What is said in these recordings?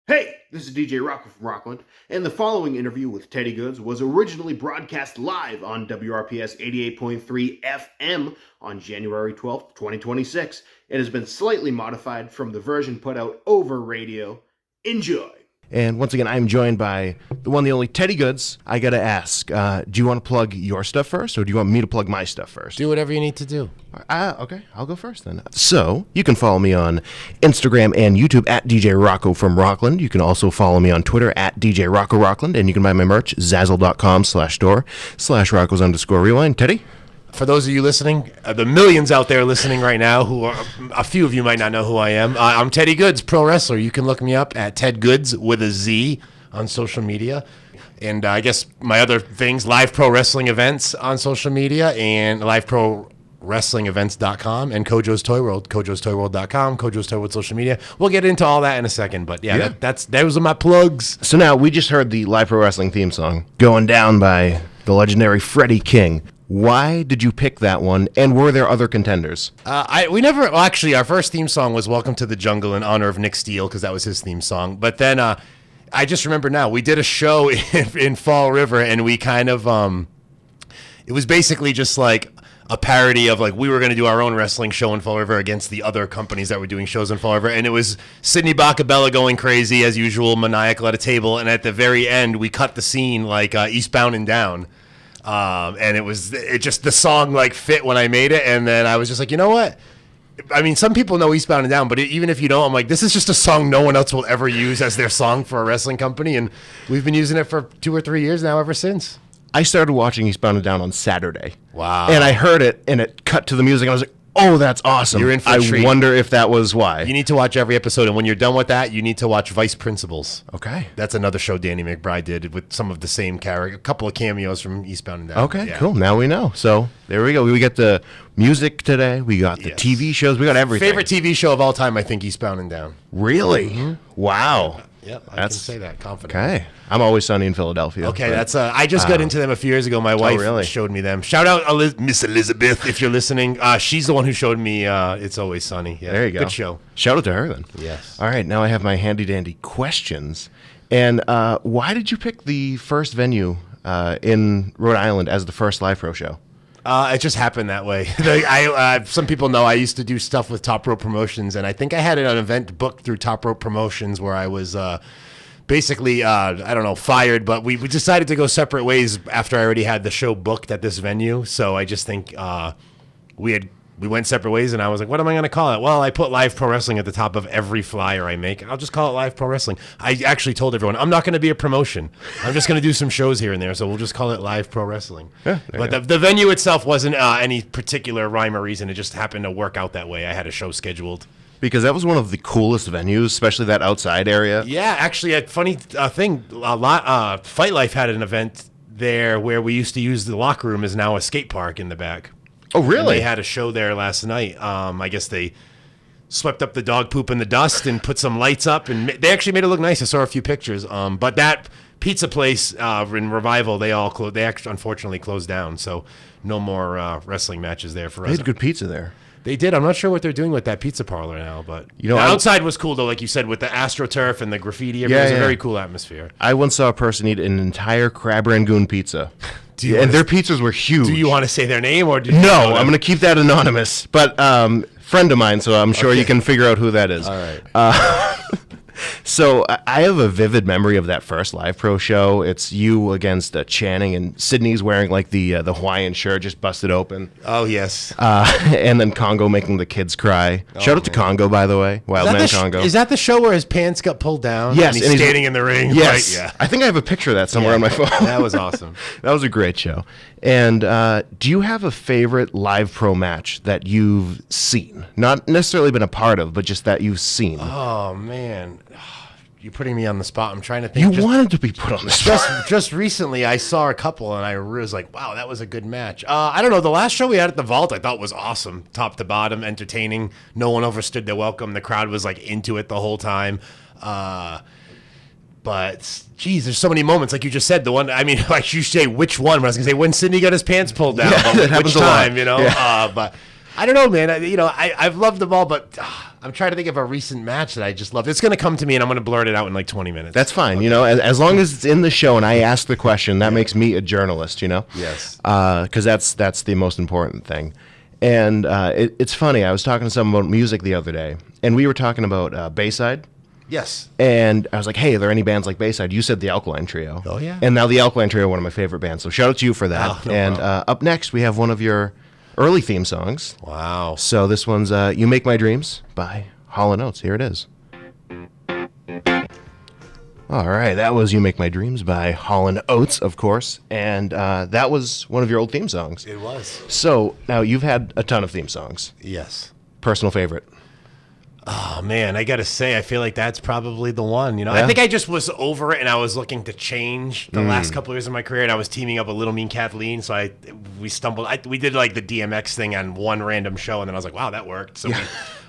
Hey, this is DJ Rocco from Rockland, and the following interview with Teddy Goodz was originally broadcast live on WRPS 88.3 FM on January 12th, 2026. It has been slightly modified from the version put out over radio. Enjoy! And once again, I'm joined by the one, the only Teddy Goodz. I gotta ask, do you want to plug your stuff first, or do you want me to plug my stuff first? Do whatever you need to do. Okay, I'll go first then. So, you can follow me on Instagram and YouTube at DJ Rocco from Rockland. You can also follow me on Twitter at DJ Rocco Rockland, and you can buy my merch, zazzle.com/store/Roccos_rewind. Teddy? For those of you listening, the millions out there listening right now, a few of you might not know who I am. I'm Teddy Goodz, pro wrestler. You can look me up at Ted Goodz with a Z on social media. And I guess my other things, live pro wrestling events on social media and liveprowrestlingevents.com and Kojo's Toy World, kojostoyworld.com, Kojo's Toy World social media. We'll get into all that in a second, but yeah. Those are my plugs. So now we just heard the Live Pro Wrestling theme song, Going Down by the legendary Freddie King. Why did you pick that one, and were there other contenders? Actually, our first theme song was Welcome to the Jungle in honor of Nick Steele, because that was his theme song. But then I just remember now, we did a show in Fall River, and we kind of, it was basically just like a parody of, like, we were going to do our own wrestling show in Fall River against the other companies that were doing shows in Fall River. And it was Sydney Bacabella going crazy, as usual, maniacal at a table. And at the very end, we cut the scene like Eastbound and Down. And it just the song like fit when I made it, and then I was just like, you know what? I mean, some people know Eastbound and Down, but even if you don't, I'm like, this is just a song no one else will ever use as their song for a wrestling company, and we've been using it for 2 or 3 years now ever since. I started watching Eastbound and Down on Saturday. Wow. And I heard it, and it cut to the music, and I was like, oh, that's awesome. You're in for a treat. I wonder if that was why. You need to watch every episode, and when you're done with that, you need to watch Vice Principals. Okay. That's another show Danny McBride did with some of the same character, a couple of cameos from Eastbound and Down. Okay, Cool. Now we know. So there we go. We got the music today. We got the TV shows. We got everything. Favorite TV show of all time, I think, Eastbound and Down. Really? Mm-hmm. Wow. Yep, I can say that confidently. Okay. I'm Always Sunny in Philadelphia. Okay, that's I just got into them a few years ago. My wife showed me them. Shout out Miss Elizabeth if you're listening. She's the one who showed me It's Always Sunny. Yeah, there you go. Good show. Shout out to her then. Yes. All right, now I have my handy dandy questions. And why did you pick the first venue in Rhode Island as the first live pro show? It just happened that way. Some people know I used to do stuff with Top Rope Promotions, and I think I had an event booked through Top Rope Promotions where I was basically, fired, but we decided to go separate ways after I already had the show booked at this venue. So I just think we went separate ways, and I was like, what am I going to call it? Well, I put Live Pro Wrestling at the top of every flyer I make. I'll just call it Live Pro Wrestling. I actually told everyone, I'm not going to be a promotion. I'm just going to do some shows here and there, so we'll just call it Live Pro Wrestling. Yeah, but the venue itself wasn't any particular rhyme or reason. It just happened to work out that way. I had a show scheduled. Because that was one of the coolest venues, especially that outside area. Yeah, actually, a funny thing, Fight Life had an event there where we used to use the locker room as now a skate park in the back. Oh, really? And they had a show there last night. I guess they swept up the dog poop and the dust and put some lights up, and they actually made it look nice. I saw a few pictures. But that pizza place in Revival, they actually unfortunately closed down, so no more wrestling matches there for us. They had good pizza there. They did. I'm not sure what they're doing with that pizza parlor now, but the outside was cool, though, like you said, with the AstroTurf and the graffiti. It was a very cool atmosphere. I once saw a person eat an entire crab rangoon pizza. And their pizzas were huge. Do you want to say their name? Or No, I'm going to keep that anonymous. But friend of mine, so I'm sure you can figure out who that is. All right. So I have a vivid memory of that first Live Pro show. It's you against Channing, and Sydney's wearing like the Hawaiian shirt just busted open. Oh, yes. And then Congo making the kids cry. Shout out to Congo, by the way. Wildman Congo. Is that the show where his pants got pulled down? Yes. And he's standing in the ring? Yes. Right? Yeah. I think I have a picture of that somewhere on my phone. That was awesome. That was a great show. And do you have a favorite Live Pro match that you've seen? Not necessarily been a part of, but just that you've seen. Oh, man. You're putting me on the spot. I'm trying to think. You wanted to be put on the spot. Just recently, I saw a couple, and I was like, wow, that was a good match. I don't know. The last show we had at the Vault, I thought was awesome. Top to bottom, entertaining. No one overstood their welcome. The crowd was like into it the whole time. But, geez, there's so many moments. Like you just said, the one, I mean, like you say, which one? But I was going to say, when Sydney got his pants pulled down. Yeah, but which time, you know? Yeah. But I don't know, man. I've loved them all, but I'm trying to think of a recent match that I just loved. It's going to come to me, and I'm going to blurt it out in like 20 minutes. That's fine. You know, as long as it's in the show and I ask the question, that makes me a journalist, you know? Yes. Because that's the most important thing. And it's funny. I was talking to someone about music the other day, and we were talking about Bayside. Yes. And I was like, hey, are there any bands like Bayside? You said the Alkaline Trio. Oh, yeah. And now the Alkaline Trio are one of my favorite bands. So shout out to you for that. Oh, no and problem. up next, we have one of your early theme songs. Wow. So this one's You Make My Dreams by Hall & Oates. Here it is. All right, that was You Make My Dreams by Hall & Oates, of course. And that was one of your old theme songs. It was. So now you've had a ton of theme songs. Yes. Personal favorite? Oh, man, I got to say, I feel like that's probably the one. You know, Yeah? I think I just was over it, and I was looking to change the last couple of years of my career, and I was teaming up with Little Mean Kathleen, so we did like the DMX thing on one random show, and then I was like, wow, that worked. So,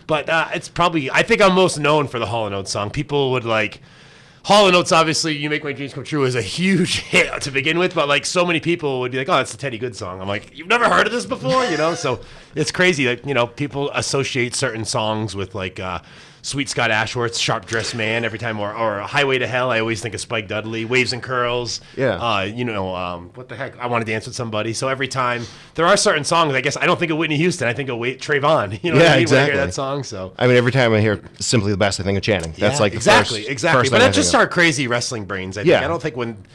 but it's probably, I think I'm most known for the Hall & Oates song. People would like, Hall & Oates, obviously, You Make My Dreams Come True is a huge hit to begin with, but like so many people would be like, oh, that's the Teddy Goodz song. I'm like, you've never heard of this before? You know, so it's crazy that, you know, people associate certain songs with like Sweet Scott Ashworth's Sharp Dressed Man every time, or Highway to Hell. I always think of Spike Dudley, Waves and Curls. Yeah. You know, what the heck? I Want to Dance with Somebody. So every time there are certain songs, I guess I don't think of Whitney Houston. I think of Trayvon. You know what I mean? Exactly. When I hear that song. So. I mean, every time I hear Simply the Best, I think of Channing. That's Yeah, like the exactly. first But thing I that's just think of. our crazy wrestling brains. I think. Yeah. I don't think when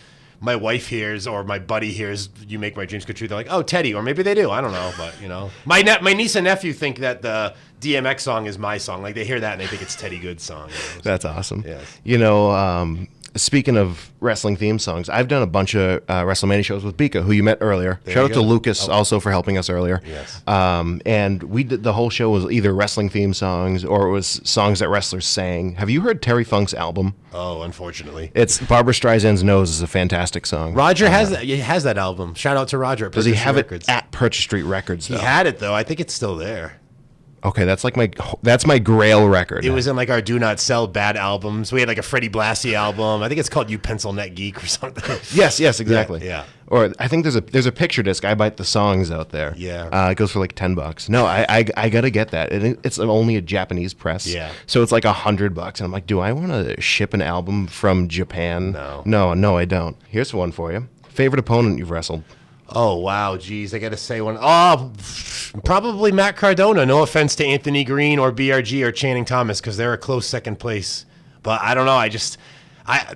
my wife hears or my buddy hears You Make My Dreams Come True, they're like, oh, Teddy, or maybe they do. I don't know, but you know, my niece and nephew think that the DMX song is my song. Like they hear that and they think it's Teddy Good's song. You know? That's awesome. Yes. You know, speaking of wrestling theme songs, I've done a bunch of WrestleMania shows with Bika, who you met earlier. There Shout you out to go. Lucas also for helping us earlier. Yes. And we did the whole show was either wrestling theme songs or it was songs that wrestlers sang. Have you heard Terry Funk's album? Oh, unfortunately. It's Barbra Streisand's Nose is a fantastic song. Roger has that. He has that album. Shout out to Roger. Does he Purchase have Records. it at Purchase Street Records? He Though? had it though. I think it's still there. Okay, that's my Grail record. It was in like our Do Not Sell Bad albums. We had like a Freddie Blassie album. I think it's called You Pencil Neck Geek or something. Yes, exactly. Yeah. Or I think there's a picture disc. I bite the songs out there. Yeah. It goes for like $10. No, I gotta get that. It's only a Japanese press. Yeah. So it's like $100, and I'm like, do I want to ship an album from Japan? No, I don't. Here's one for you. Favorite opponent you've wrestled? Oh, wow. Geez, I got to say one. Oh, probably Matt Cardona. No offense to Anthony Green or BRG or Channing Thomas because they're a close second place. But I don't know. I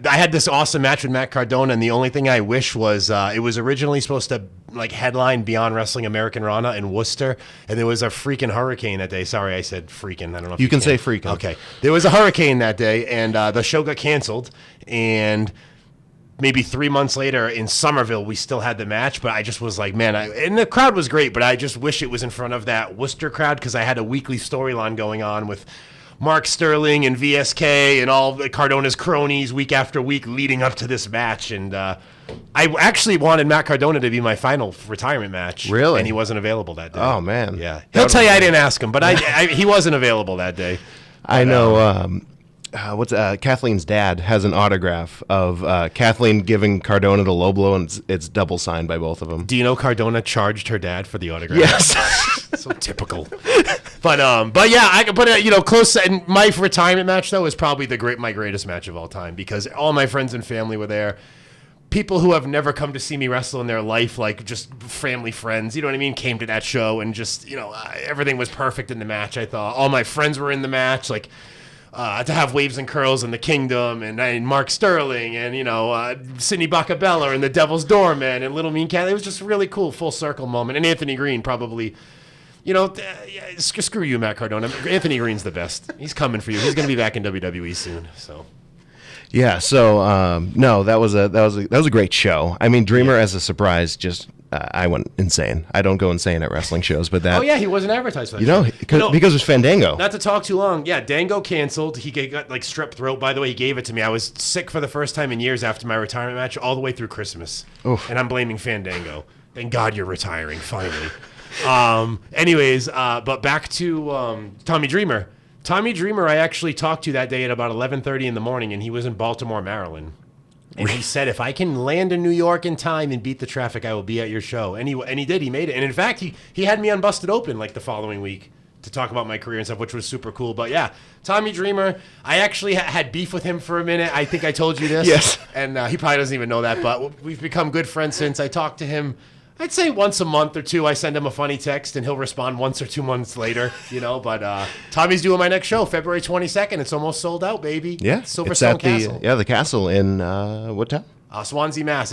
had this awesome match with Matt Cardona, and the only thing I wish was it was originally supposed to like headline Beyond Wrestling American Rana in Worcester, and there was a freaking hurricane that day. Sorry, I said freaking. I don't know if You can say freaking. Okay. There was a hurricane that day, and the show got canceled, and maybe 3 months later in Somerville, we still had the match, but I just was like, man, and the crowd was great, but I just wish it was in front of that Worcester crowd because I had a weekly storyline going on with Mark Sterling and VSK and all the Cardona's cronies week after week leading up to this match. And I actually wanted Matt Cardona to be my final retirement match. Really? And he wasn't available that day. Oh, man. Yeah. He'll tell you I didn't ask him, but he wasn't available that day. I know. Kathleen's dad has an autograph of Kathleen giving Cardona the low blow, and it's double signed by both of them. Do you know Cardona charged her dad for the autograph? Yes. So typical. But yeah, you know, close. And my retirement match though is probably my greatest match of all time because all my friends and family were there. People who have never come to see me wrestle in their life, like just family friends, you know what I mean, came to that show and just, you know, everything was perfect in the match. I thought all my friends were in the match, like. To have Waves and Curls in the Kingdom and Mark Sterling and, you know, Sidney Bacabella and the Devil's Doorman and Little Mean Cat. It was just a really cool full circle moment. And Anthony Green probably, you know, screw you, Matt Cardona. Anthony Green's the best. He's coming for you. He's going to be back in WWE soon. So. Yeah. So no, that was a great show. I mean, Dreamer as a surprise just. I went insane. I don't go insane at wrestling shows, but that. Oh yeah, he wasn't advertised for that. You know, show. because it was Fandango. Not to talk too long. Yeah, Dango canceled. He got like strep throat. By the way, he gave it to me. I was sick for the first time in years after my retirement match, all the way through Christmas. Oof. And I'm blaming Fandango. Thank God you're retiring finally. Anyways, but back to Tommy Dreamer. Tommy Dreamer, I actually talked to that day at about 11:30 in the morning, and he was in Baltimore, Maryland. And he said, if I can land in New York in time and beat the traffic, I will be at your show. And he did. He made it. And in fact, he had me on Busted Open like the following week to talk about my career and stuff, which was super cool. But yeah, Tommy Dreamer, I actually had beef with him for a minute. I think I told you this. Yes. And he probably doesn't even know that, but we've become good friends since. I talk to him, I'd say once a month or two. I send him a funny text, and he'll respond once or 2 months later, But Tommy's doing my next show, February 22nd. It's almost sold out, baby. Yeah. Silverstone at Castle. the castle in what town? Swansea, Mass.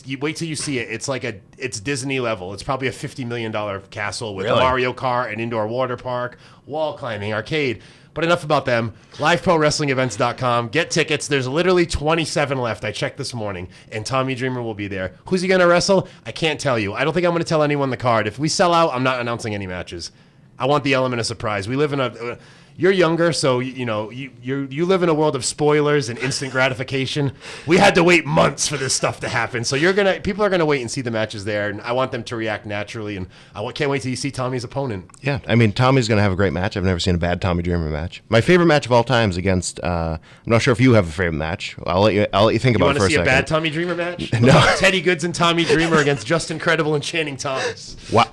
You wait till you see it. It's Disney level. It's probably a $50 million castle with a Really? Mario Kart, an indoor water park, wall climbing, arcade. But enough about them. LiveProWrestlingEvents.com. Get tickets. There's literally 27 left. I checked this morning, and Tommy Dreamer will be there. Who's he going to wrestle? I can't tell you. I don't think I'm going to tell anyone the card. If we sell out, I'm not announcing any matches. I want the element of surprise. We live in you're younger, so you live in a world of spoilers and instant gratification. We had to wait months for this stuff to happen, so people are gonna wait and see the matches there, and I want them to react naturally, and I can't wait till you see Tommy's opponent. Yeah, I mean, Tommy's going to have a great match. I've never seen a bad Tommy Dreamer match. My favorite match of all time is against. I'm not sure if you have a favorite match. I'll let you think You about it want for to a see second. a bad Tommy Dreamer match? No. Teddy Goodz and Tommy Dreamer against Justin Credible and Channing Thomas. Wow,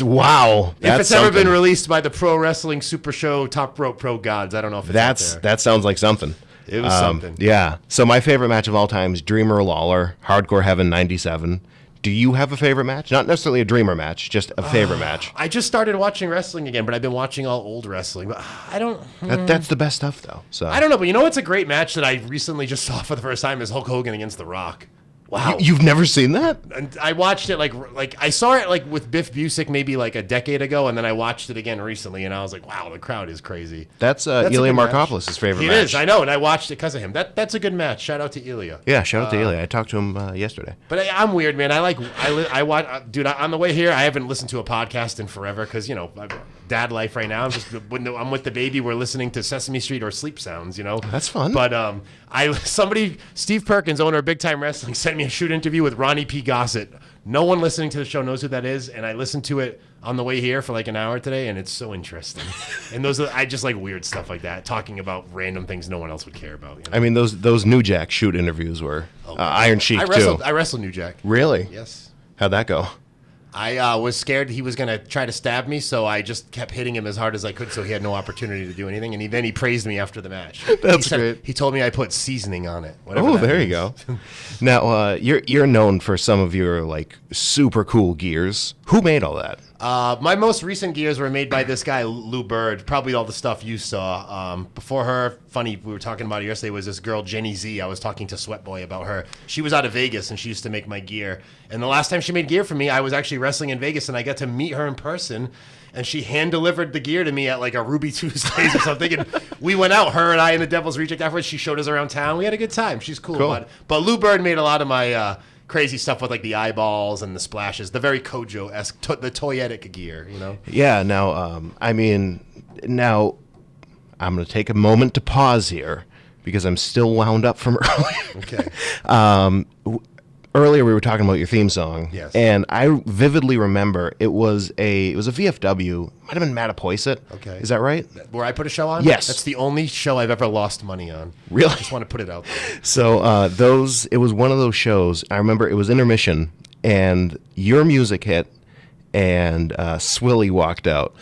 wow. If it's ever been released by the Pro Wrestling Super Show Top Rope Pro Gods, I don't know if it's out there. That sounds like something. It was something. Yeah. So my favorite match of all time is Dreamer Lawler, Hardcore Heaven '97. Do you have a favorite match? Not necessarily a Dreamer match, just a favorite match. I just started watching wrestling again, but I've been watching all old wrestling. But I don't. That's the best stuff, though. So I don't know, but you know what's a great match that I recently just saw for the first time is Hulk Hogan against The Rock. Wow. You've never seen that? And I watched it like I saw it like with Biff Busick maybe like a decade ago, and then I watched it again recently, and I was like, wow, the crowd is crazy. That's a Ilya good match. Markopolis' favorite It match. is, I know, and I watched it because of him. That's a good match. Shout out to Ilya. Yeah, shout out to Ilya. I talked to him yesterday. But I'm weird, man. I watch, dude. On the way here, I haven't listened to a podcast in forever because dad life right now. I'm with the baby. We're listening to Sesame Street or Sleep Sounds. That's fun. But Steve Perkins, owner of Big Time Wrestling, sent me a shoot interview with Ronnie P. Gossett. No one listening to the show knows who that is, and I listened to it on the way here for like an hour today, and it's so interesting. And I just like weird stuff like that, talking about random things no one else would care about. I mean, those New Jack shoot interviews were Iron Sheik too. I wrestled New Jack. Really? Yes. How'd that go? I was scared he was going to try to stab me, so I just kept hitting him as hard as I could so he had no opportunity to do anything. And then he praised me after the match. That's great. He told me I put seasoning on it. Oh, there you go. Now, you're known for some of your like super cool gears. Who made all that? My most recent gears were made by this guy, Lou Bird. Probably all the stuff you saw. Before her, funny, we were talking about it yesterday, was this girl, Jenny Z. I was talking to Sweatboy about her. She was out of Vegas, and she used to make my gear. And the last time she made gear for me, I was actually wrestling in Vegas, and I got to meet her in person. And she hand-delivered the gear to me at like a Ruby Tuesdays or something. And we went out, her and I, and the Devil's Reject afterwards. She showed us around town. We had a good time. She's cool. But Lou Bird made a lot of my... crazy stuff with like the eyeballs and the splashes, the very Kojo-esque, the toyetic gear, Yeah. Now, now I'm going to take a moment to pause here because I'm still wound up from earlier. Okay. Earlier we were talking about your theme song. Yes. And I vividly remember it was a VFW. Might have been Mattapoisett. Okay. Is that right? Where I put a show on? Yes. That's the only show I've ever lost money on. Really? I just want to put it out there. So it was one of those shows. I remember it was intermission, and your music hit, and Swilly walked out.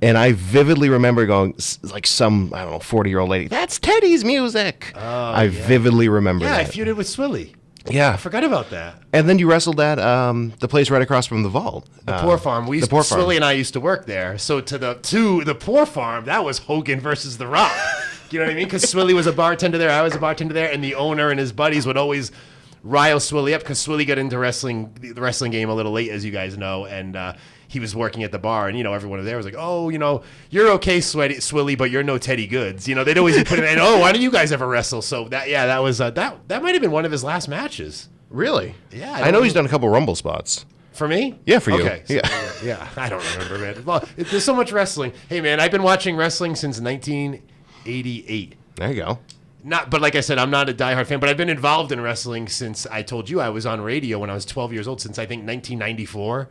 And I vividly remember going, like some, 40-year-old lady, that's Teddy's music. I vividly remember that. Yeah, I feuded with Swilly. Yeah. I forgot about that. And then you wrestled at the place right across from the vault. The Poor Farm. Swilly and I used to work there. So to the Poor Farm, that was Hogan versus The Rock. You know what I mean? Because Swilly was a bartender there, I was a bartender there, and the owner and his buddies would always rile Swilly up because Swilly got into the wrestling game a little late, as you guys know, and he was working at the bar, and everyone there was like, "Oh, you're okay, Swilly, but you're no Teddy Goodz." They'd always put it in. "Oh, why don't you guys ever wrestle?" So that was that might have been one of his last matches. Really? Yeah, I know he's done a couple Rumble spots. For me? Yeah, for you. Okay. So, yeah. I don't remember, man. Well, there's so much wrestling. Hey, man, I've been watching wrestling since 1988. There you go. But like I said, I'm not a diehard fan, but I've been involved in wrestling since I told you I was on radio when I was 12 years old, since I think 1994.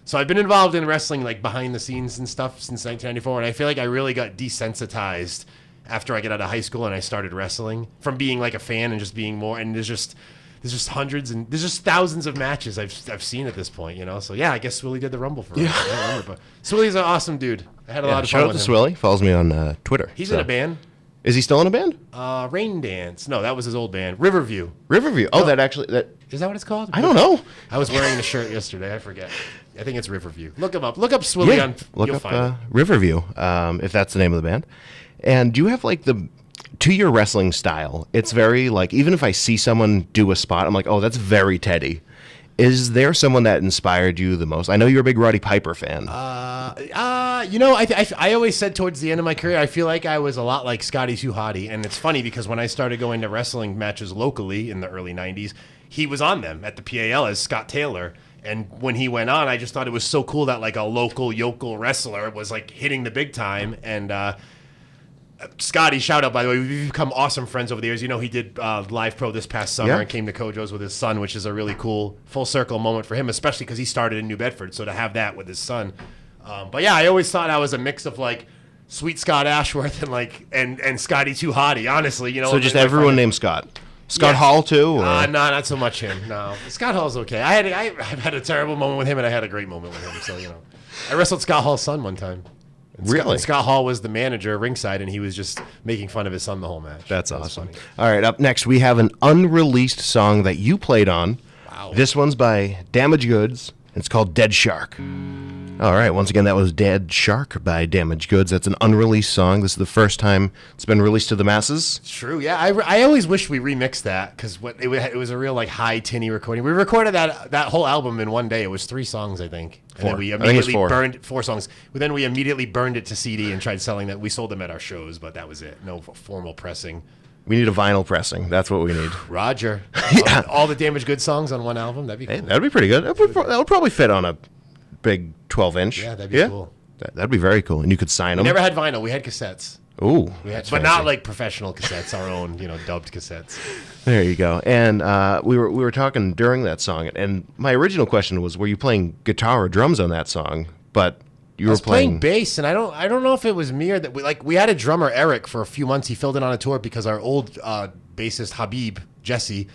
So I've been involved in wrestling like behind the scenes and stuff since 1994, and I feel like I really got desensitized after I got out of high school and I started wrestling, from being like a fan and just being more, and there's just there's just hundreds and there's just thousands of matches I've seen at this point, you know. So yeah, I guess Swilly did the Rumble for us. I don't remember, but Swilly's an awesome dude. I had a lot of fun Shout out with to him. Swilly. Follows me on Twitter. He's in a band. Is he still in a band? Rain Dance. No, that was his old band. Riverview. Riverview. Oh, that Is that what it's called? I don't know. I was wearing the shirt yesterday. I forget. I think it's Riverview. Look him up. Look up Swilly on. Look you'll up find it. Riverview, if that's the name of the band. And do you have like to your wrestling style? It's very like, even if I see someone do a spot, I'm like, oh, that's very Teddy. Is there someone that inspired you the most? I know you're a big Roddy Piper fan. You know, I always said towards the end of my career, I feel like I was a lot like Scotty Too Hottie. And it's funny because when I started going to wrestling matches locally in the early 90s, he was on them at the PAL as Scott Taylor. And when he went on, I just thought it was so cool that like a local yokel wrestler was like hitting the big time. And Scotty, shout out, by the way. We've become awesome friends over the years. You know, he did Live Pro this past summer and came to Kojo's with his son, which is a really cool full circle moment for him, especially because he started in New Bedford. So to have that with his son. But yeah, I always thought I was a mix of like Sweet Scott Ashworth and like and Scotty Too Hottie, honestly. You know, So just everyone named Scott. Scott Hall too? Or? No, not so much him. No, Scott Hall's okay. I've had a terrible moment with him, and I had a great moment with him. So you know, I wrestled Scott Hall's son one time. Really? Scott Hall was the manager ringside, and he was just making fun of his son the whole match. That's That was awesome. funny. All right, up next we have an unreleased song that you played on. Wow. This one's by Damage Goods. It's called Dead Shark. All right, once again, that was Dead Shark by Damage Goods. That's an unreleased song. This is the first time it's been released to the masses. True, yeah. I always wish we remixed that because it was a real like high tinny recording. We recorded that whole album in one day. It was 3 songs, I think. And then we I think it's immediately 4. burned 4 songs. But then we immediately burned it to CD and tried selling that. We sold them at our shows, but that was it. No formal pressing. We need a vinyl pressing. That's what we need. Roger. Yeah. All the Damaged Goods songs on one album. That'd be cool. Hey, that'd be pretty good. That would probably fit on a big 12-inch. Yeah, that'd be cool. That'd be very cool. And you could sign them. Never had vinyl. We had cassettes. Ooh, But not like professional cassettes, our own, dubbed cassettes. There you go. And we were talking during that song, and my original question was, were you playing guitar or drums on that song? But you I were was playing bass, and I don't know if it was me or that we had a drummer, Eric, for a few months. He filled in on a tour because our old bassist Habib Jesse,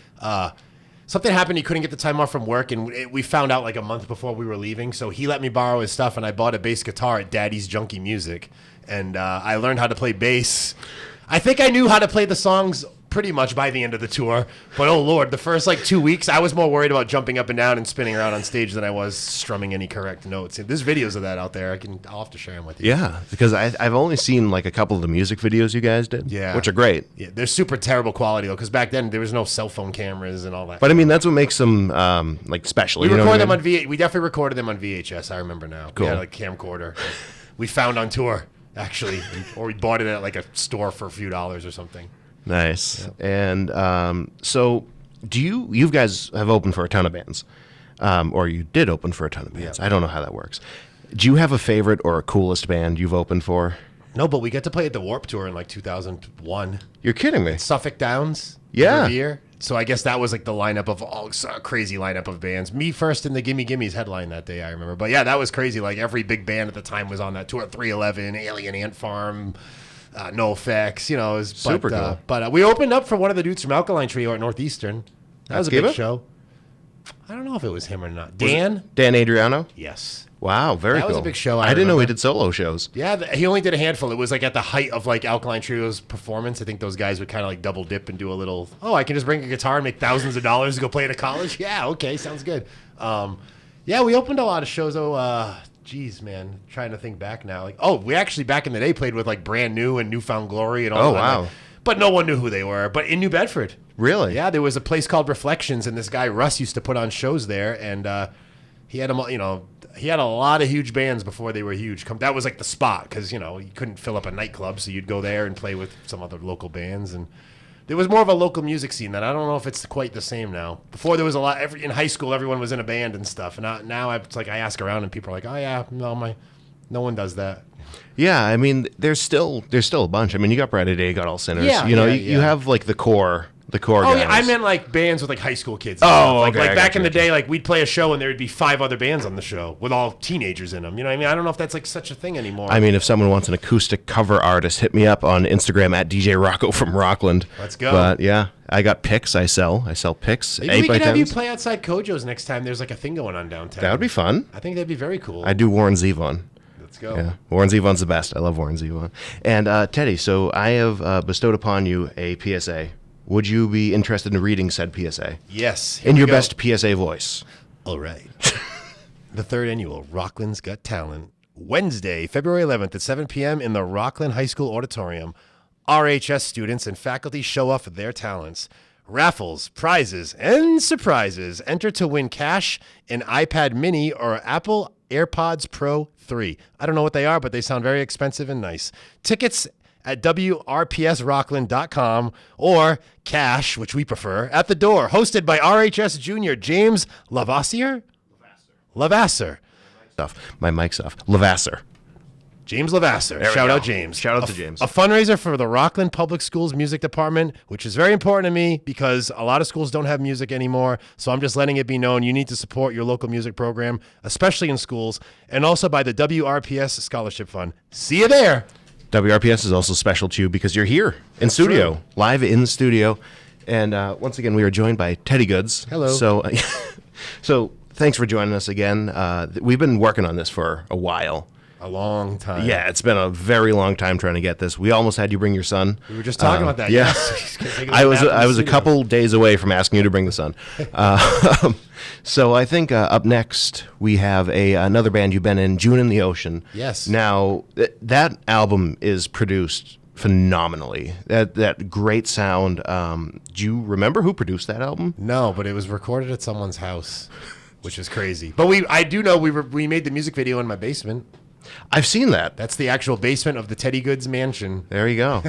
something happened. He couldn't get the time off from work, and we found out like a month before we were leaving. So he let me borrow his stuff, and I bought a bass guitar at Daddy's Junkie Music, and I learned how to play bass. I think I knew how to play the songs pretty much by the end of the tour, but oh lord, the first like 2 weeks I was more worried about jumping up and down and spinning around on stage than I was strumming any correct notes. There's videos of that out there. I'll have to share them with you. Yeah, because I've only seen like a couple of the music videos you guys did, which are great. Yeah, they're super terrible quality though, because back then there was no cell phone cameras and all that. But I mean, that's what makes them like special. We you know record what I them mean? on VH. We definitely recorded them on VHS. I remember now. Cool. We had a camcorder. We found on tour actually, or we bought it at like a store for a few dollars or something. Nice. Yep. And so you guys have opened for a ton of bands, or you did open for a ton of bands. Yep. I don't know how that works. Do you have a favorite or a coolest band you've opened for? No, but we got to play at the Warped Tour in like 2001. You're kidding me. Suffolk Downs. Yeah. Year. So I guess that was like the lineup of crazy lineup of bands. Me First and the Gimme Gimmes headline that day, I remember. But yeah, that was crazy. Like every big band at the time was on that tour. 311, Alien Ant Farm, No Effects. It was super cool. But we opened up for one of the dudes from Alkaline Trio at Northeastern. That was a big show. I don't know if it was him or not. Dan Adriano? Yes. Wow, very cool. That was a big show. I didn't know he did solo shows. Yeah, he only did a handful. It was like at the height of like Alkaline Trio's performance. I think those guys would kind of like double dip and do a little, I can just bring a guitar and make thousands of dollars to go play at a college? Yeah, okay, sounds good. Yeah, we opened a lot of shows. Geez, man, trying to think back now. We actually back in the day played with like Brand New and Newfound Glory and all that. Oh, wow. But no one knew who they were. But in New Bedford. Really? Yeah, there was a place called Reflections, and this guy Russ used to put on shows there, and he had he had a lot of huge bands before they were huge. That was like the spot because you couldn't fill up a nightclub, so you'd go there and play with some other local bands, and there was more of a local music scene. That I don't know if it's quite the same now. Before there was a lot. In high school, everyone was in a band and stuff, and now it's like I ask around and people are like, "Oh yeah, no one does that." Yeah, I mean, there's still a bunch. I mean, you got Bright Day, you got All Sinners. Yeah, you have like the core The core Oh guys. yeah, I meant like bands with like high school kids. And Oh, stuff. Like, okay, I like back gotcha, in the gotcha. day, like we'd play a show and there would be 5 other bands on the show with all teenagers in them. You know what I mean? I don't know if that's like such a thing anymore. I mean, if someone wants an acoustic cover artist, hit me up on Instagram at DJ Rocco from Rockland. Let's go. But yeah, I got picks. I sell picks. Maybe we 8x10s. could have you play outside Kojo's next time. There's like a thing going on downtown. That would be fun. I think that'd be very cool. I do Warren Zevon. Let's go. Yeah, Warren Zevon's the best. I love Warren Zevon. And Teddy, so I have bestowed upon you a PSA. Would you be interested in reading said PSA? Yes. Here In we your go. best PSA voice. All right. The 3rd annual Rockland's Got Talent, Wednesday, February 11th at 7 p.m. in the Rockland High School Auditorium. RHS students and faculty show off their talents. Raffles, prizes, and surprises. Enter to win cash, an iPad mini, or Apple AirPods Pro 3. I don't know what they are, but they sound very expensive and nice. Tickets at WRPSRockland.com or cash, which we prefer, at the door. Hosted by RHS Junior James Lavasser? Lavasser. My mic's off. Lavasser. James Lavasser. we Shout go. out James. Shout out to James. A fundraiser for the Rockland Public Schools Music Department, which is very important to me because a lot of schools don't have music anymore. So I'm just letting it be known you need to support your local music program, especially in schools, and also by the WRPS Scholarship Fund. See you there. WRPS is also special to you because you're here in studio, true. live in the studio. And once again, we are joined by Teddy Goodz. Hello. So thanks for joining us again. We've been working on this for a while. A long time. Yeah, it's been a very long time trying to get this. We almost had you bring your son. We were just talking about that. Yeah, Yes. He's gonna take a I little was nap in the I was a studio. couple days away from asking you to bring the son. So I think up next we have another band you've been in, June in the Ocean. Yes. Now that album is produced phenomenally. That great sound. Do you remember who produced that album? No, but it was recorded at someone's house, which is crazy. But I do know we made the music video in my basement. I've seen that. That's the actual basement of the Teddy Goodz mansion. There you go.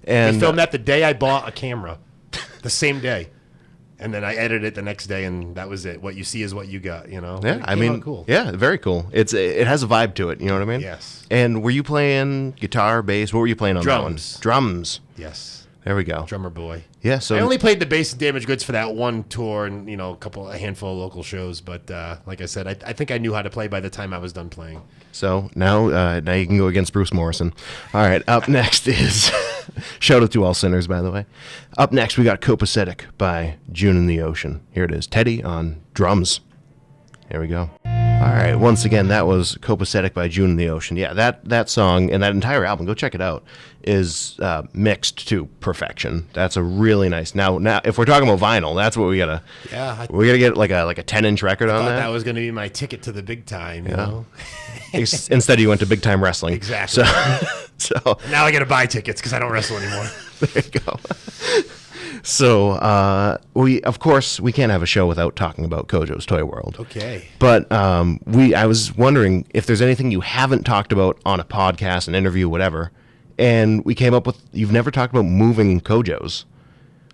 And We filmed that the day I bought a camera, the same day, and then I edited it the next day, and that was it. What you see is what you got. You know. yeah, It I came mean, out cool. yeah, very cool. It has a vibe to it. You know what I mean? Yes. And were you playing guitar, bass? What were you playing on Drums. that one? Drums. Yes. There we go. Drummer boy. Yeah. So I only played the bass and Damaged Goods for that one tour and a handful of local shows. But like I said, I think I knew how to play by the time I was done playing. So now you can go against Bruce Morrison. All right, up next is shout out to all sinners, by the way. Up next, we got Copacetic by June in the Ocean. Here it is, Teddy on drums. Here we go. All right, once again, that was Copacetic by June in the Ocean. Yeah, that song and that entire album, go check it out, is mixed to perfection. That's a really nice. Now, if we're talking about vinyl, that's what we gotta. Yeah. We gotta get like a 10-inch record on Thought that. that was going to be my ticket to the big time. You know. Instead, you went to big time wrestling. Exactly. So Now I got to buy tickets because I don't wrestle anymore. there you go. So we can't have a show without talking about Kojo's Toy World. Okay. But I was wondering if there's anything you haven't talked about on a podcast, an interview, whatever. And we came up with, you've never talked about moving Kojo's.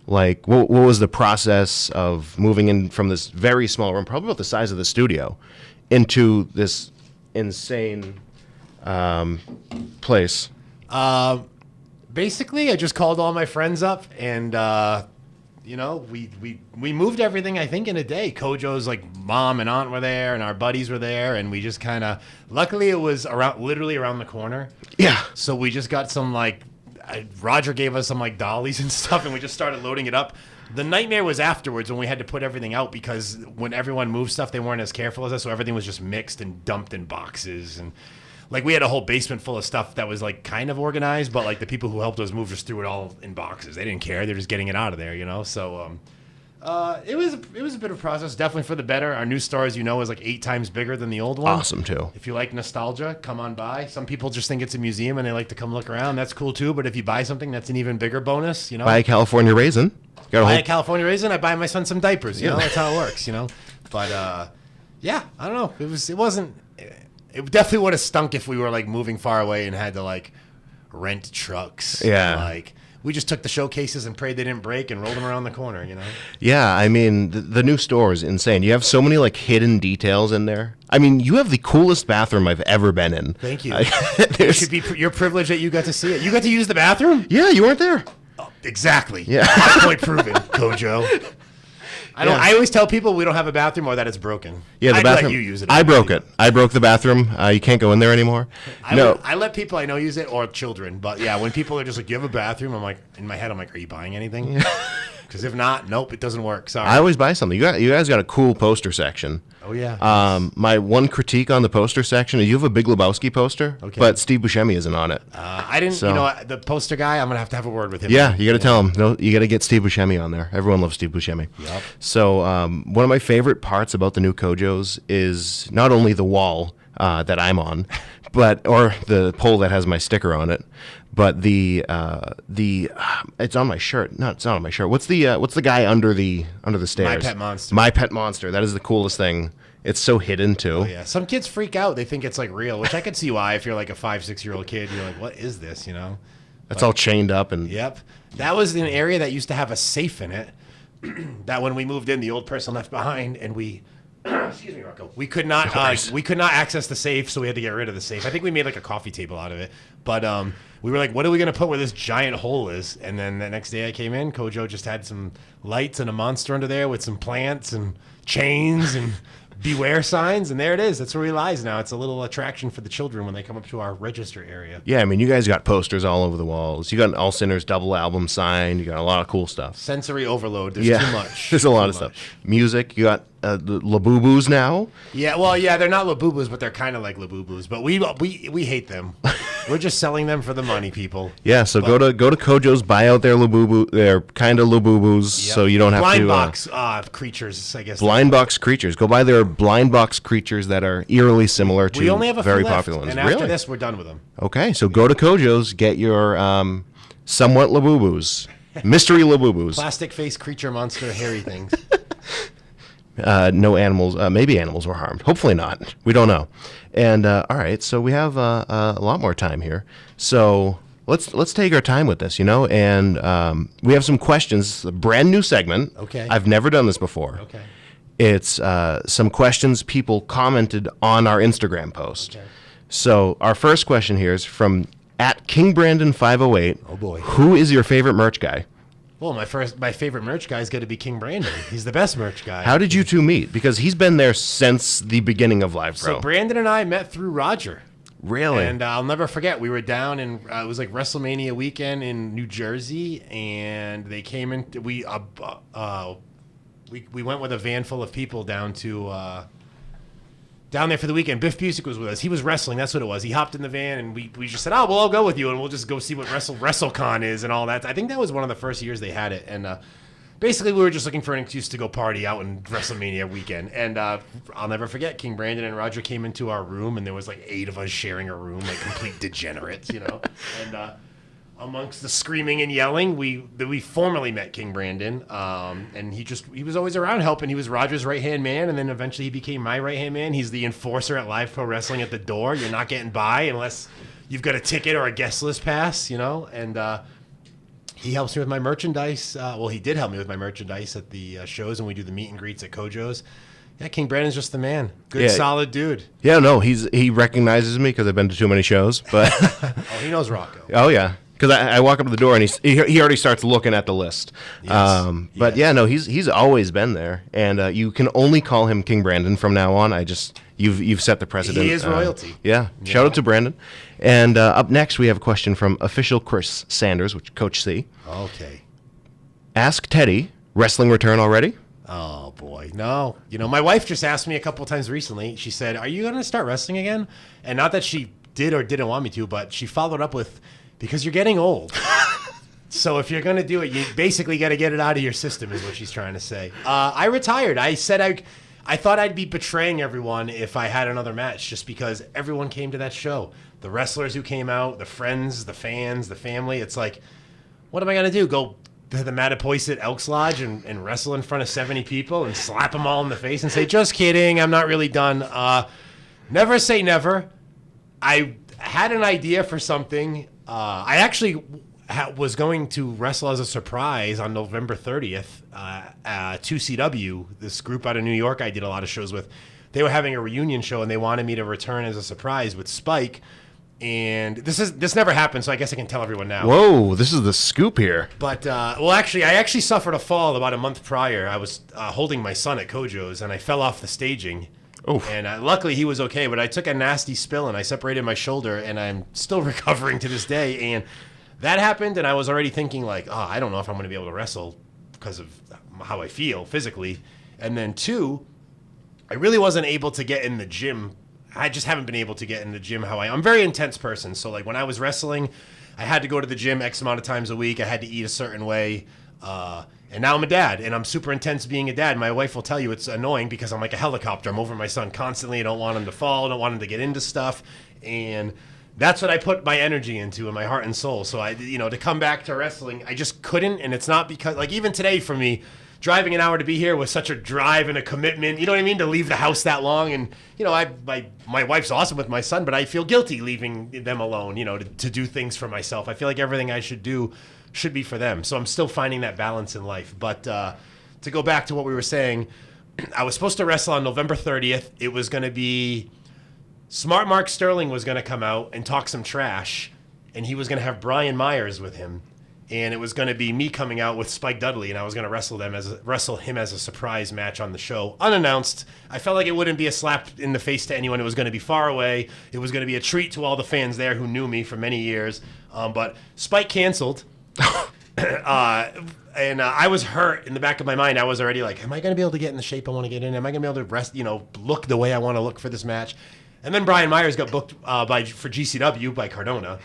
Like, what was the process of moving in from this very small room, probably about the size of the studio, into this insane place? Basically, I just called all my friends up and, we moved everything, I think, in a day. Kojo's, mom and aunt were there and our buddies were there. And we just kind of, luckily it was literally around the corner. Yeah. So we just got some, Roger gave us some, dollies and stuff, and we just started loading it up. The nightmare was afterwards when we had to put everything out because when everyone moved stuff, they weren't as careful as us, so everything was just mixed and dumped in boxes. And, we had a whole basement full of stuff that was, kind of organized, but, the people who helped us move just threw it all in boxes. They didn't care. They're just getting it out of there, So, it was a bit of a process, definitely for the better. Our new store, as you know, is 8 times bigger than the old one. Awesome, too. If you like nostalgia, come on by. Some people just think it's a museum and they like to come look around. That's cool too. But if you buy something, that's an even bigger bonus. Buy a California raisin. Got a Buy whole a California raisin. I buy my son some diapers. That's how it works. But yeah, I don't know. It wasn't. It definitely would have stunk if we were moving far away and had to rent trucks. Yeah. We just took the showcases and prayed they didn't break and rolled them around the corner, Yeah, I mean, the new store is insane. You have so many, hidden details in there. I mean, you have the coolest bathroom I've ever been in. Thank you. It should be your privilege that you got to see it. You got to use the bathroom? Yeah, you weren't there. Exactly. Yeah. My point proven, Kojo. I always tell people we don't have a bathroom or that it's broken. Yeah, the I'd bathroom. let you use it. I broke it. I broke the bathroom. You can't go in there anymore. I let people I know use it or children. But yeah, when people are just like, "You have a bathroom?" I'm like, in my head, I'm like, "Are you buying anything?" Because if not, nope, it doesn't work. Sorry. I always buy something. You guys got a cool poster section. Oh yeah. My one critique on the poster section is you have a Big Lebowski poster, but Steve Buscemi isn't on it. I didn't. So- You know, the poster guy. I'm gonna have to have a word with him. Yeah, you got to tell him. No, you got to get Steve Buscemi on there. Everyone loves Steve Buscemi. Yep. So one of my favorite parts about the new Kojos is not only the wall that I'm on, or the pole that has my sticker on it, but the it's on my shirt. No, it's not on my shirt. What's the guy under the stairs? My Pet Monster. My Pet Monster. That is the coolest thing. It's so hidden too. Oh yeah. Some kids freak out. They think it's like real, which I could see why. If you're like a 5-6-year-old kid, you're like, "What is this?" You know. It's all chained up and. Yep. That was an area that used to have a safe in it. That when we moved in, the old person left behind, and we, excuse me, Rocco, we could not access the safe, so we had to get rid of the safe. I think we made like a coffee table out of it, but we were like, what are we gonna put where this giant hole is? And then the next day I came in, Kojo just had some lights and a monster under there with some plants and chains and beware signs, and there it is. That's where he lies now. It's a little attraction for the children when they come up to our register area. Yeah, I mean, you guys got posters all over the walls. You got an All Sinners double album signed. You got a lot of cool stuff. Sensory overload. There's too much. There's a lot of stuff. Music. You got the Labubus now. Yeah, well, yeah, they're not Labubus, but they're kind of like Labubus. But we hate them. We're just selling them for the money, people. Yeah, so go to Kojo's, buy out their Labubu. They're kind of Labubus, Yep. so you don't have blind to. box creatures, I guess. Blind box creatures. Go buy their blind box creatures that are eerily similar to We only have a very few left, popular ones. and after Really? this, we're done with them. Okay, so go to Kojo's, get your somewhat Labubus, mystery Labubus. Plastic face creature monster hairy things. No animals. Maybe animals were harmed. Hopefully not. We don't know. And all right, so we have a lot more time here. So let's take our time with this, And we have some questions. A brand new segment. Okay. I've never done this before. Okay. It's some questions people commented on our Instagram post. Okay. So our first question here is from @KingBrandon508. Oh, boy. Who is your favorite merch guy? Well, my favorite merch guy is going to be King Brandon. He's the best merch guy. How did you two meet? Because he's been there since the beginning of Live Pro. So Brandon and I met through Roger. Really? And I'll never forget, we were down in, it was like WrestleMania weekend in New Jersey, and they came in, we went with a van full of people down to, down there for the weekend. Biff Busick was with us. He was wrestling. That's what it was. He hopped in the van, and we just said, "Oh, well, I'll go with you, and we'll just go see what WrestleCon is and all that." I think that was one of the first years they had it, and basically we were just looking for an excuse to go party out in WrestleMania weekend. And I'll never forget, King Brandon and Roger came into our room, and there was like 8 of us sharing a room, like complete degenerates, And amongst the screaming and yelling, we formally met King Brandon, and he was always around helping. He was Roger's right-hand man, and then eventually he became my right-hand man. He's the enforcer at Live Pro Wrestling at the door. You're not getting by unless you've got a ticket or a guest list pass, and he helps me with my merchandise. Well, he did help me with my merchandise at the shows, and we do the meet and greets at Kojo's. Yeah, King Brandon's just the man. Good, solid dude. Yeah, no, he recognizes me because I've been to too many shows, but Oh, he knows Rocco. oh yeah, because I walk up to the door and he already starts looking at the list. Yes. But yeah, no, he's always been there, and you can only call him King Brandon from now on. You've set the precedent. He is royalty. Yeah, shout out to Brandon. And up next we have a question from official Chris Sanders, which Coach C. Okay. Ask Teddy, wrestling return already? Oh boy, no. My wife just asked me a couple of times recently. She said, "Are you going to start wrestling again?" And not that she did or didn't want me to, but she followed up with, "Because you're getting old." So if you're going to do it, you basically got to get it out of your system, is what she's trying to say. I retired. I said I thought I'd be betraying everyone if I had another match, just because everyone came to that show. The wrestlers who came out, the friends, the fans, the family. It's like, what am I going to do? Go to the Mattapoisett Elks Lodge and wrestle in front of 70 people and slap them all in the face and say, "Just kidding, I'm not really done." Never say never. I had an idea for something. I actually was going to wrestle as a surprise on November 30th. 2CW, this group out of New York I did a lot of shows with, they were having a reunion show, and they wanted me to return as a surprise with Spike. And this never happened, so I guess I can tell everyone now. Whoa, this is the scoop here. But, well, actually, I actually suffered a fall about a month prior. I was holding my son at Kojo's, and I fell off the staging. Oof. And luckily, he was okay, but I took a nasty spill, and I separated my shoulder, and I'm still recovering to this day. And that happened, and I was already thinking, like, oh, I don't know if I'm going to be able to wrestle because of how I feel physically. And then, two, I really wasn't able to get in the gym. I just haven't been able to get in the gym I'm a very intense person. So like when I was wrestling, I had to go to the gym X amount of times a week. I had to eat a certain way. And now I'm a dad, and I'm super intense being a dad. My wife will tell you it's annoying because I'm like a helicopter. I'm over my son constantly. I don't want him to fall. I don't want him to get into stuff. And that's what I put my energy into and my heart and soul. So to come back to wrestling, I just couldn't. And it's not because, like, even today for me, driving an hour to be here was such a drive and a commitment, you know what I mean, to leave the house that long. And, my wife's awesome with my son, but I feel guilty leaving them alone, to do things for myself. I feel like everything I should do should be for them. So I'm still finding that balance in life. But to go back to what we were saying, I was supposed to wrestle on November 30th. It was going to be Smart Mark Sterling was going to come out and talk some trash, and he was going to have Brian Myers with him. And it was going to be me coming out with Spike Dudley, and I was going to wrestle him as a surprise match on the show, unannounced. I felt like it wouldn't be a slap in the face to anyone. It was going to be far away. It was going to be a treat to all the fans there who knew me for many years. But Spike canceled, and I was hurt in the back of my mind. I was already like, am I going to be able to get in the shape I want to get in? Am I going to be able to rest, look the way I want to look for this match? And then Brian Myers got booked for GCW by Cardona.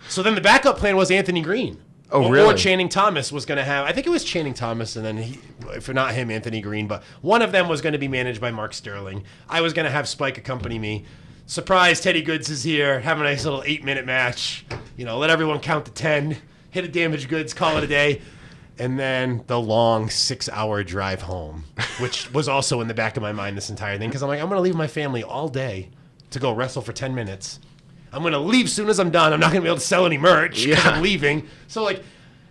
So then the backup plan was Anthony Green. Oh, really? Or Channing Thomas was going to have, I think it was Channing Thomas, and then if not him, Anthony Green, but one of them was going to be managed by Mark Sterling. I was going to have Spike accompany me. Surprise, Teddy Goodz is here, have a nice little 8-minute match. Let everyone count to 10, hit a damaged goods, call it a day. And then the long 6-hour drive home, which was also in the back of my mind this entire thing, because I'm like, I'm going to leave my family all day to go wrestle for 10 minutes. I'm going to leave soon as I'm done. I'm not going to be able to sell any merch because I'm leaving. So,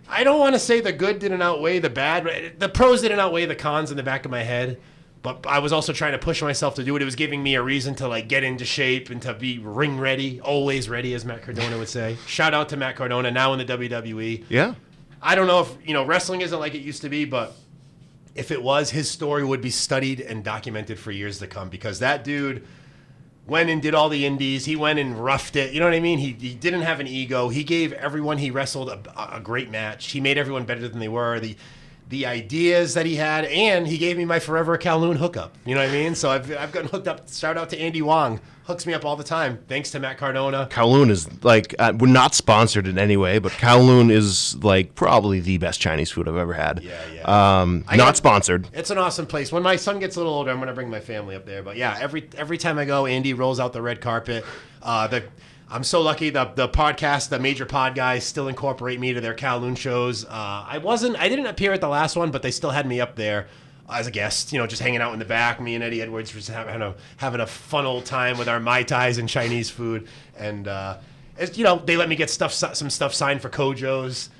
I don't want to say the good didn't outweigh the bad. The pros didn't outweigh the cons in the back of my head. But I was also trying to push myself to do it. It was giving me a reason to, get into shape and to be ring ready, always ready, as Matt Cardona would say. Shout out to Matt Cardona, now in the WWE. Yeah. I don't know if, wrestling isn't like it used to be, but if it was, his story would be studied and documented for years to come, because that dude went and did all the indies. He went and roughed it. You know what I mean? He didn't have an ego. He gave everyone he wrestled a great match. He made everyone better than they were. The ideas that he had, and he gave me my forever Kowloon hookup. You know what I mean? So I've gotten hooked up. Shout out to Andy Wong. Hooks me up all the time. Thanks to Matt Cardona. Kowloon is we're not sponsored in any way, but Kowloon is probably the best Chinese food I've ever had. Yeah. Not sponsored. It's an awesome place. When my son gets a little older, I'm going to bring my family up there. But yeah, every time I go, Andy rolls out the red carpet. I'm so lucky the podcast, the major pod guys still incorporate me to their Kowloon shows. I didn't appear at the last one, but they still had me up there as a guest, just hanging out in the back. Me and Eddie Edwards just having a fun old time with our Mai Tais and Chinese food. And, they let me get some stuff signed for Kojo's.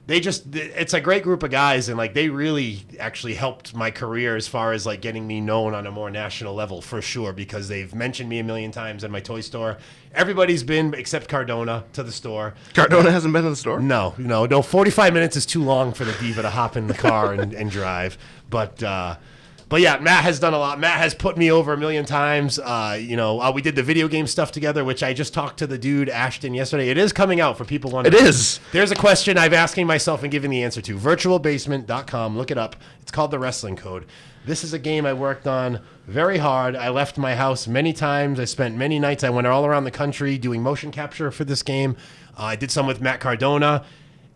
It's a great group of guys, and they really actually helped my career as far as getting me known on a more national level, for sure, because they've mentioned me a million times in my toy store. Everybody's been, except Cardona, to the store. Cardona hasn't been to the store? No. 45 minutes is too long for the diva to hop in the car and drive. But yeah, Matt has done a lot. Matt has put me over a million times. We did the video game stuff together, which I just talked to the dude, Ashton, yesterday. It is coming out for people wondering. It is. There's a question I've asking myself and giving the answer to. Virtualbasement.com. Look it up. It's called The Wrestling Code. This is a game I worked on very hard. I left my house many times. I spent many nights. I went all around the country doing motion capture for this game. I did some with Matt Cardona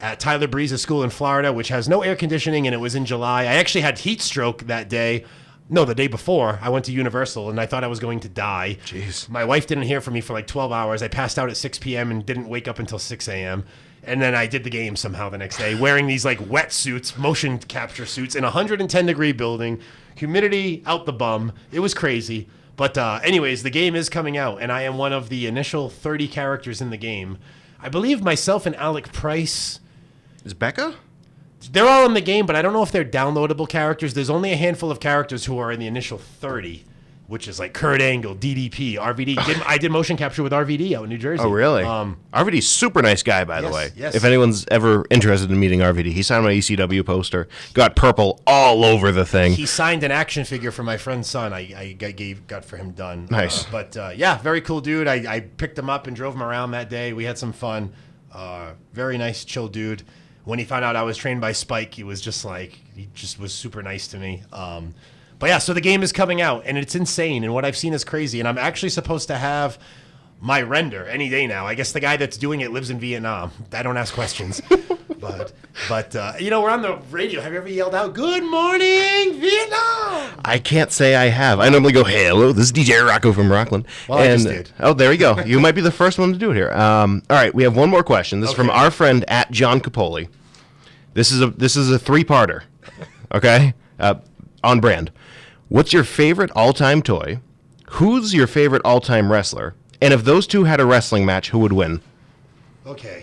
at Tyler Breeze's school in Florida, which has no air conditioning, and it was in July. I actually had heat stroke that day. No, the day before. I went to Universal, and I thought I was going to die. Jeez. My wife didn't hear from me for 12 hours. I passed out at 6 p.m. and didn't wake up until 6 a.m. And then I did the game somehow the next day, wearing these wetsuits, motion capture suits, in a 110-degree building, humidity out the bum. It was crazy. But anyways, the game is coming out, and I am one of the initial 30 characters in the game. I believe myself and Alec Price. Is Becca? They're all in the game, but I don't know if they're downloadable characters. There's only a handful of characters who are in the initial 30 which is like Kurt Angle, DDP, RVD. I did motion capture with RVD out in New Jersey. Oh, really? RVD's super nice guy, by the way. Yes. If anyone's ever interested in meeting RVD, he signed my ECW poster, got purple all over the thing. He signed an action figure for my friend's son. I got for him done. Nice. Yeah, very cool dude. I picked him up and drove him around that day. We had some fun. Very nice, chill dude. When he found out I was trained by Spike, he was just was super nice to me. But yeah, so the game is coming out, and it's insane, and what I've seen is crazy, and I'm actually supposed to have my render any day now. I guess the guy that's doing it lives in Vietnam. I don't ask questions. but we're on the radio. Have you ever yelled out, "Good morning, Vietnam"? I can't say I have. I normally go, "Hey, hello, this is DJ Rocco from Rockland." Well, I just did. Oh, there you go. You might be the first one to do it here. All right, we have one more question. This is from our friend at John Capoli. This is a 3-parter. Okay? On brand. What's your favorite all-time toy? Who's your favorite all-time wrestler? And if those two had a wrestling match, who would win? Okay.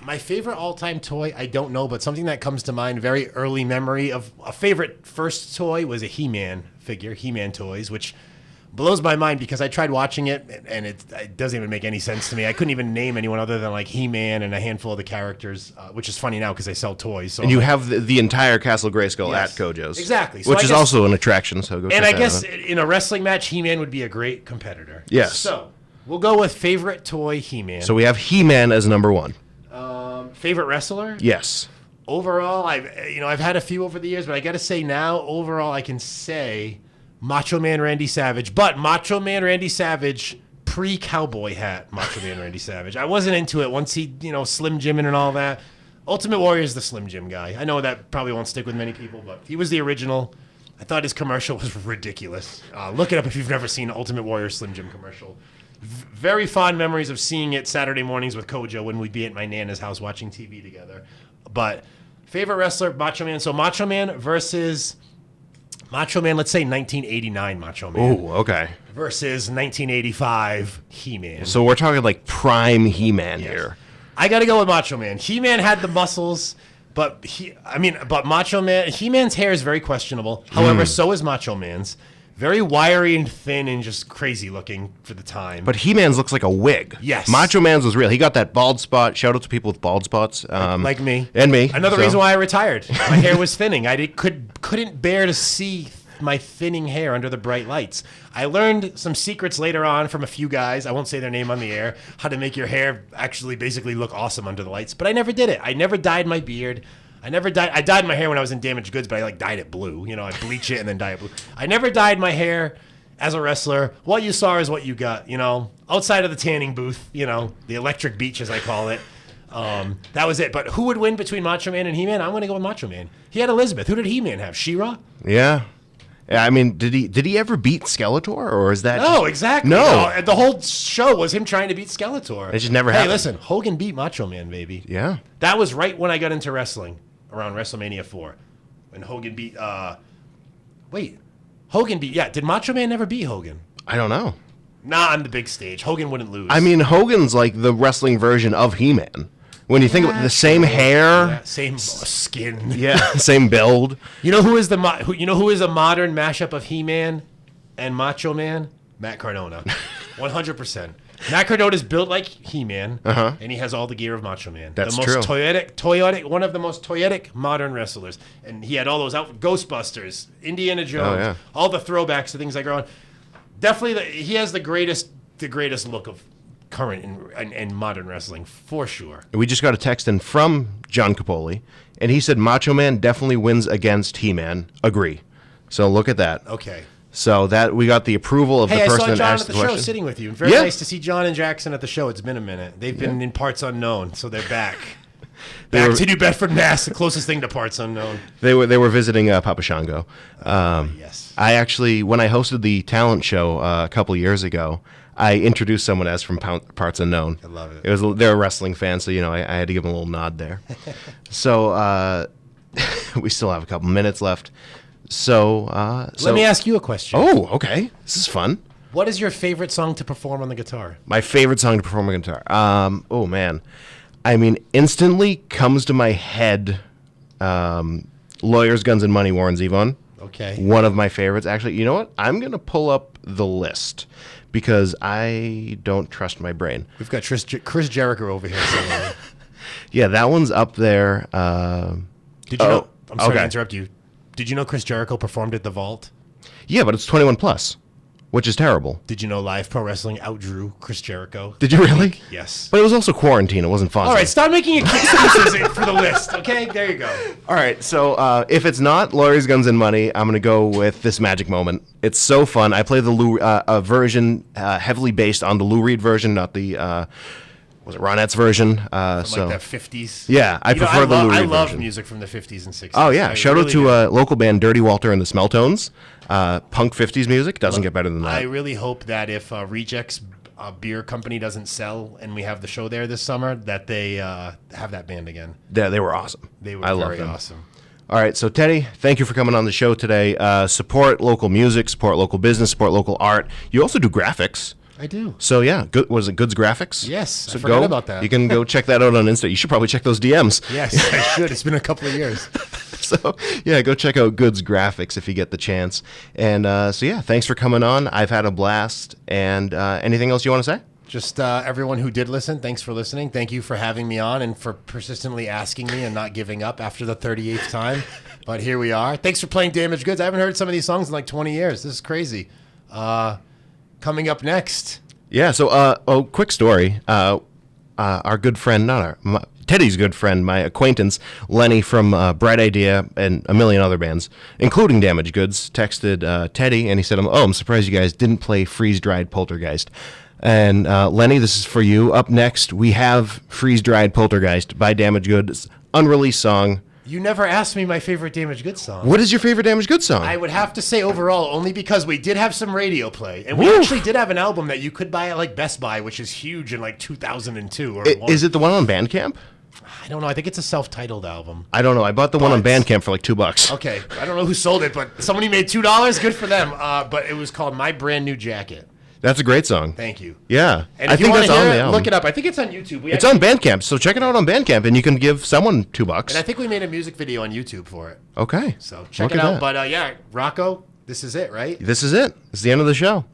My favorite all-time toy, I don't know, but something that comes to mind, very early memory of a favorite first toy was a He-Man figure, He-Man toys, which blows my mind because I tried watching it and it doesn't even make any sense to me. I couldn't even name anyone other than like He-Man and a handful of the characters, which is funny now because they sell toys. So and you have the entire Castle Grayskull at Kojo's. Exactly. So which is also an attraction, so go check that out. And I guess in a wrestling match, He-Man would be a great competitor. Yes. So we'll go with favorite toy, He-Man. So we have He-Man as number 1. Favorite wrestler? Yes. Overall, I've had a few over the years, but I got to say now, overall, I can say Macho Man Randy Savage. But Macho Man Randy Savage, pre-cowboy hat Macho Man Randy Savage. I wasn't into it once he, Slim Jimming and all that. Ultimate Warrior is the Slim Jim guy. I know that probably won't stick with many people, but he was the original. I thought his commercial was ridiculous. Look it up if you've never seen Ultimate Warrior Slim Jim commercial. Very fond memories of seeing it Saturday mornings with Kojo when we'd be at my Nana's house watching TV together. But favorite wrestler, Macho Man. So Macho Man versus Macho Man, let's say 1989 Macho Man. Oh, okay. Versus 1985 He-Man. So we're talking like prime He-Man here. I got to go with Macho Man. He-Man had the muscles, but Macho Man, He-Man's hair is very questionable. However, so is Macho Man's. Very wiry and thin and just crazy looking for the time. But He-Man's looks like a wig. Yes. Macho Man's was real. He got that bald spot. Shout out to people with bald spots. Like me. And me. Another reason why I retired. My hair was thinning. I couldn't bear to see my thinning hair under the bright lights. I learned some secrets later on from a few guys, I won't say their name on the air, how to make your hair actually basically look awesome under the lights. But I never did it. I never dyed my beard. I dyed my hair when I was in Damaged Goods, but I dyed it blue. I bleach it and then dye it blue. I never dyed my hair as a wrestler. What you saw is what you got, outside of the tanning booth, the electric beach as I call it. That was it. But who would win between Macho Man and He-Man? I'm going to go with Macho Man. He had Elizabeth. Who did He-Man have? She-Ra? Yeah. I mean, did he ever beat Skeletor, or is that? No, exactly. No, the whole show was him trying to beat Skeletor. It just never happened. Hey, listen, Hogan beat Macho Man, baby. Yeah. That was right when I got into wrestling, around WrestleMania 4, when Hogan beat. Hogan beat. Yeah, did Macho Man never beat Hogan? I don't know. Not on the big stage. Hogan wouldn't lose. I mean, Hogan's like the wrestling version of He-Man. When you think of the same hair, same skin, same build. You know who is a modern mashup of He-Man and Macho Man? Matt Cardona, 100%. Matt Cardona is built like He-Man, and he has all the gear of Macho Man. That's the most toyetic, one of the most toyetic modern wrestlers, and he had all those Ghostbusters, Indiana Jones, all the throwbacks to things like growing. Definitely, he has the greatest look of current and modern wrestling for sure. We just got a text in from John Capoli, and he said Macho Man definitely wins against He-Man. Agree. So look at that. Okay. So that we got the approval of the person that asked the question. Hey, I saw John at the show sitting with you. Very nice to see John and Jackson at the show. It's been a minute. They've been in Parts Unknown, so they're back. Back to New Bedford, Mass, the closest thing to Parts Unknown. They were visiting Papa Shango. Yes. I actually, when I hosted the talent show a couple years ago, I introduced someone as from Parts Unknown. I love it. They're a wrestling fan, so I had to give them a little nod there. So we still have a couple minutes left. So let me ask you a question. Oh, okay. This is fun. What is your favorite song to perform on the guitar? My favorite song to perform on the guitar. Oh man, I mean, instantly comes to my head. Lawyers, Guns, and Money, Warren Zevon. Okay. One of my favorites. Actually, you know what? I'm going to pull up the list because I don't trust my brain. We've got Chris Jericho over here somewhere. Yeah, that one's up there. Did you know? I'm sorry to okay. interrupt you. Did you know Chris Jericho performed at the Vault? Yeah, but it's 21 plus, which is terrible. Did you know Live Pro Wrestling outdrew Chris Jericho? Did you really? Yes. But it was also quarantine. It wasn't fun. All right, stop making excuses for the list, okay? There you go. All right, so if it's not Laurie's Guns and Money, I'm going to go with This Magic Moment. It's so fun. I play the Lou version heavily based on the Lou Reed version, not the, was it Ronette's version? From like the 50s. Yeah, I prefer the Lou Reed version. I love version. music from the 50s and 60s. Oh, yeah. Shout out to local band Dirty Walter and the Smelltones. Punk 50s music doesn't get better than that. I really hope that if Rejects Beer Company doesn't sell and we have the show there this summer, that they have that band again. Yeah, they were awesome. They were I very love them. awesome. All right, so Teddy, thank you for coming on the show today. Support local music, support local business, support local art. You also do graphics. I do. So yeah, good. Was it Goodz Graphics? Yes, So I forgot about that. You can go check that out on Insta. You should probably check those DMs. Yes, I should. It's been a couple of years. So yeah, go check out Goodz Graphics if you get the chance. And so yeah, thanks for coming on. I've had a blast. And anything else you want to say? Just everyone who did listen, thanks for listening. Thank you for having me on and for persistently asking me and not giving up after the 38th time. But here we are. Thanks for playing Damaged Goods. I haven't heard some of these songs in like 20 years. This is crazy. Coming up next. Yeah. So quick story. Our good friend, Teddy's good friend, my acquaintance Lenny from Bright Idea and a million other bands, including Damaged Goods, texted Teddy and he said, "Oh, I'm surprised you guys didn't play Freeze Dried Poltergeist." And Lenny, this is for you. Up next, we have Freeze Dried Poltergeist by Damaged Goods, unreleased song. You never asked me my favorite Damaged Goods song. What is your favorite Damaged Goods song? I would have to say overall, only because we did have some radio play. And we Woo! actually did have an album that you could buy at like Best Buy, which is huge in like 2002. Or Is it the one on Bandcamp? I don't know. I think it's a self-titled album. I don't know. I bought the one on Bandcamp for like $2. Okay. I don't know who sold it, but somebody made $2. Good for them. But it was called My Brand New Jacket. That's a great song. Thank you. Yeah. And I if you think want that's to on hear the it, album. look it up. I think it's on YouTube. It's on Bandcamp, so check it out on Bandcamp, and you can give someone $2. And I think we made a music video on YouTube for it. Okay. So check Look it at out. that. But yeah, Rocco, this is it, right? This is it. It's the end of the show.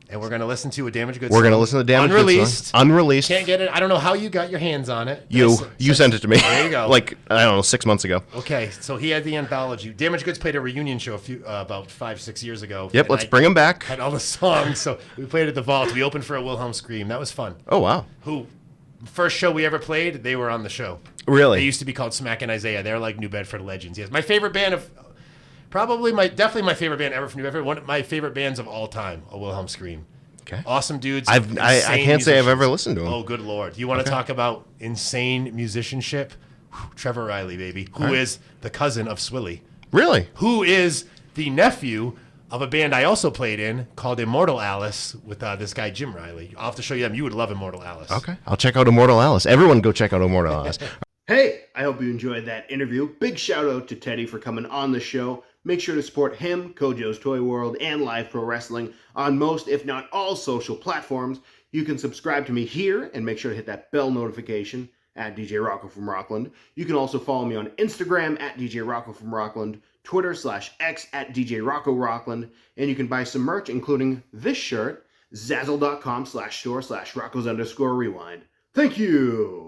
And we're going to listen to a Damaged Goods We're song. going to listen to Damaged Goods Unreleased. song. Unreleased. Can't get it. I don't know how you got your hands on it. You sent it to me. There you go. Like, I don't know, 6 months ago. Okay, so he had the anthology. Damaged Goods played a reunion show about 5-6 years ago. Yep, and let's I bring him back. Had all the songs, so we played at the Vault. We opened for a Wilhelm Scream. That was fun. Oh, wow. Who, first show we ever played, they were on the show. Really? They used to be called Smack and Isaiah. They're like New Bedford legends. Yes, my favorite band of, definitely my favorite band ever from New Bedford. One of my favorite bands of all time, a Wilhelm Scream. Okay. Awesome dudes. I insane can't say I've musicians. ever listened to them. Oh, good Lord. You want to talk about insane musicianship? Whew, Trevor Riley, baby, who is the cousin of Swilly, Really? who is the nephew of a band I also played in called Immortal Alice with this guy, Jim Riley. I'll have to show you them. You would love Immortal Alice. Okay. I'll check out Immortal Alice. Everyone go check out Immortal Alice. Hey, I hope you enjoyed that interview. Big shout out to Teddy for coming on the show. Make sure to support him, Kojo's Toy World, and Live Pro Wrestling on most, if not all, social platforms. You can subscribe to me here and make sure to hit that bell notification at DJ Rocco from Rockland. You can also follow me on Instagram at DJ Rocco from Rockland, Twitter/X at DJ Rocco Rockland, and you can buy some merch, including this shirt, Zazzle.com/store/Roccos_rewind. Thank you!